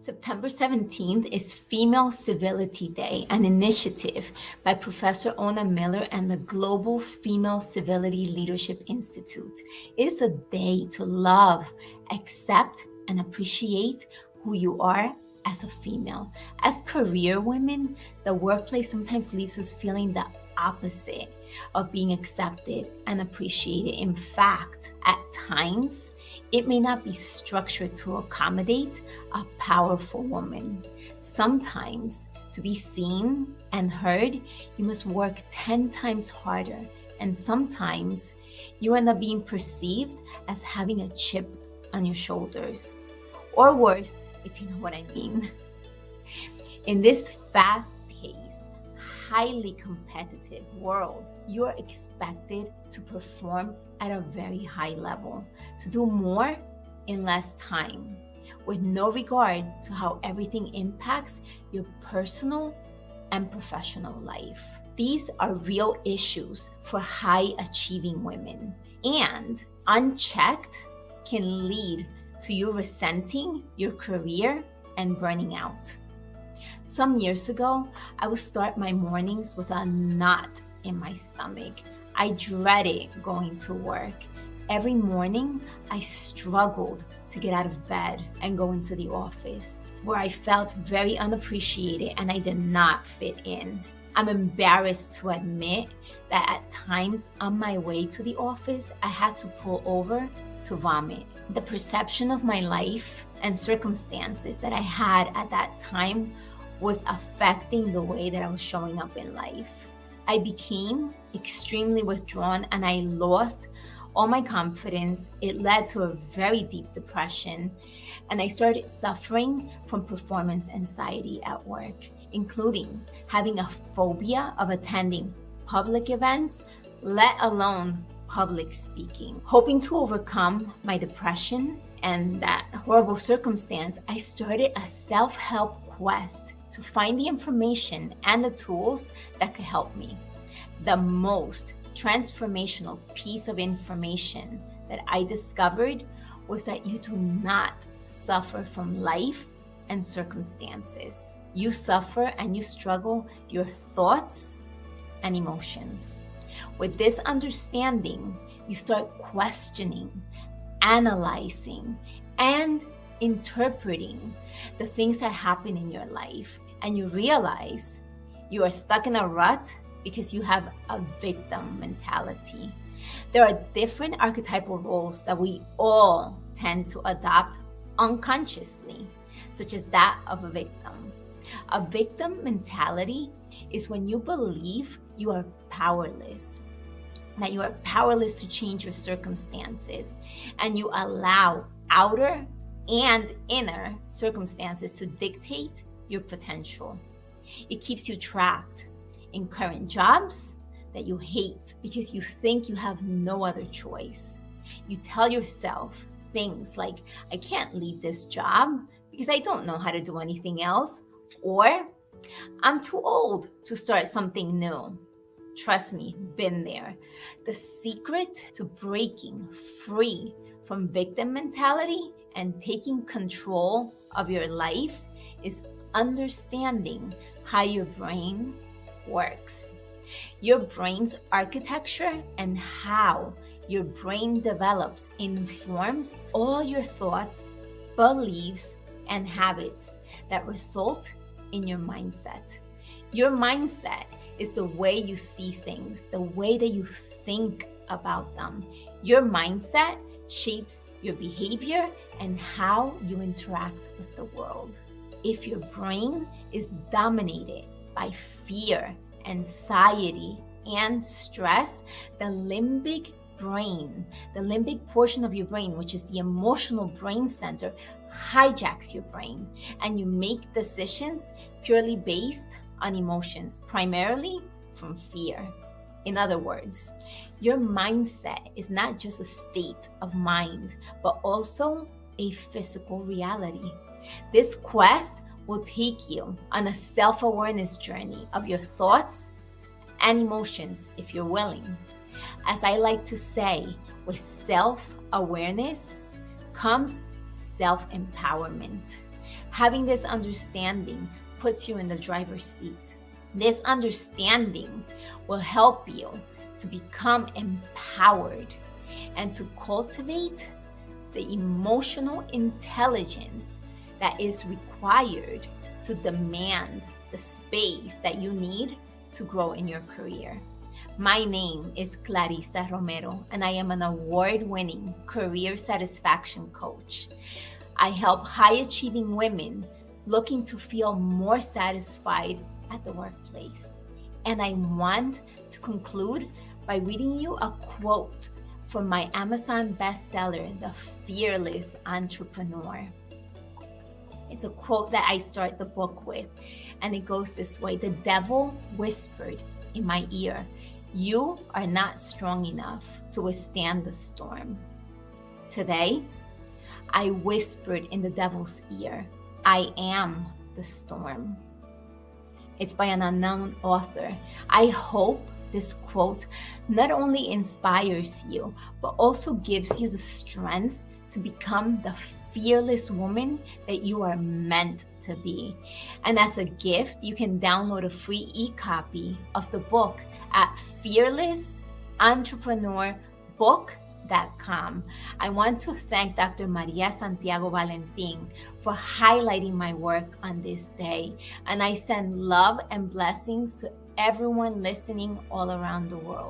September 17th is Female Civility Day, an initiative by Professor Ona Miller and the Global Female Civility Leadership Institute. It is a day to love, accept, and appreciate who you are as a female. As career women, the workplace sometimes leaves us feeling the opposite of being accepted and appreciated. In fact, at times, it may not be structured to accommodate a powerful woman. Sometimes, to be seen and heard, you must work 10 times harder. And sometimes, you end up being perceived as having a chip on your shoulders. Or worse, if you know what I mean. In this fast-paced, highly competitive world, you are expected to perform at a very high level, to do more in less time, with no regard to how everything impacts your personal and professional life. These are real issues for high-achieving women, and unchecked can lead to you resenting your career and burning out. Some years ago, I would start my mornings with a knot in my stomach. I dreaded going to work. Every morning, I struggled to get out of bed and go into the office, where I felt very unappreciated and I did not fit in. I'm embarrassed to admit that at times on my way to the office, I had to pull over to vomit. The perception of my life and circumstances that I had at that time was affecting the way that I was showing up in life. I became extremely withdrawn and I lost all my confidence. It led to a very deep depression, and I started suffering from performance anxiety at work, including having a phobia of attending public events, let alone public speaking. Hoping to overcome my depression and that horrible circumstance, I started a self-help quest to find the information and the tools that could help me. The most transformational piece of information that I discovered was that you do not suffer from life and circumstances. You suffer and you struggle your thoughts and emotions. With this understanding, you start questioning, analyzing, and interpreting the things that happen in your life, and you realize you are stuck in a rut because you have a victim mentality. There are different archetypal roles that we all tend to adopt unconsciously, such as that of a victim. A victim mentality is when you believe you are powerless, that you are powerless to change your circumstances, and you allow outer and inner circumstances to dictate your potential. It keeps you trapped in current jobs that you hate because you think you have no other choice. You tell yourself things like, I can't leave this job because I don't know how to do anything else, or I'm too old to start something new. Trust me, been there. The secret to breaking free from victim mentality and taking control of your life is understanding how your brain works. Your brain's architecture and how your brain develops informs all your thoughts, beliefs, and habits that result in your mindset. Your mindset is the way you see things, the way that you think about them. Your mindset shapes your behavior and how you interact with the world. If your brain is dominated by fear, anxiety, and stress, the limbic portion of your brain, which is the emotional brain center, hijacks your brain, and you make decisions purely based on emotions, primarily from fear. In other words, your mindset is not just a state of mind, but also a physical reality. This quest will take you on a self-awareness journey of your thoughts and emotions if you're willing. As I like to say, with self-awareness comes self-empowerment. Having this understanding puts you in the driver's seat. This understanding will help you to become empowered and to cultivate the emotional intelligence that is required to demand the space that you need to grow in your career. My name is Clarisa Romero, and I am an award-winning career satisfaction coach. I help high-achieving women looking to feel more satisfied at the workplace. And I want to conclude by reading you a quote from my Amazon bestseller, The Fearless Entrepreneur. It's a quote that I start the book with, and it goes this way: "The devil whispered in my ear, 'You are not strong enough to withstand the storm.' Today, I whispered in the devil's ear, 'I am the storm.'" It's by an unknown author. I hope this quote not only inspires you, but also gives you the strength to become the fearless woman that you are meant to be. And as a gift, you can download a free e-copy of the book at fearlessentrepreneur.book.com. I want to thank Dr. Maria Santiago Valentin for highlighting my work on this day. And I send love and blessings to everyone listening all around the world.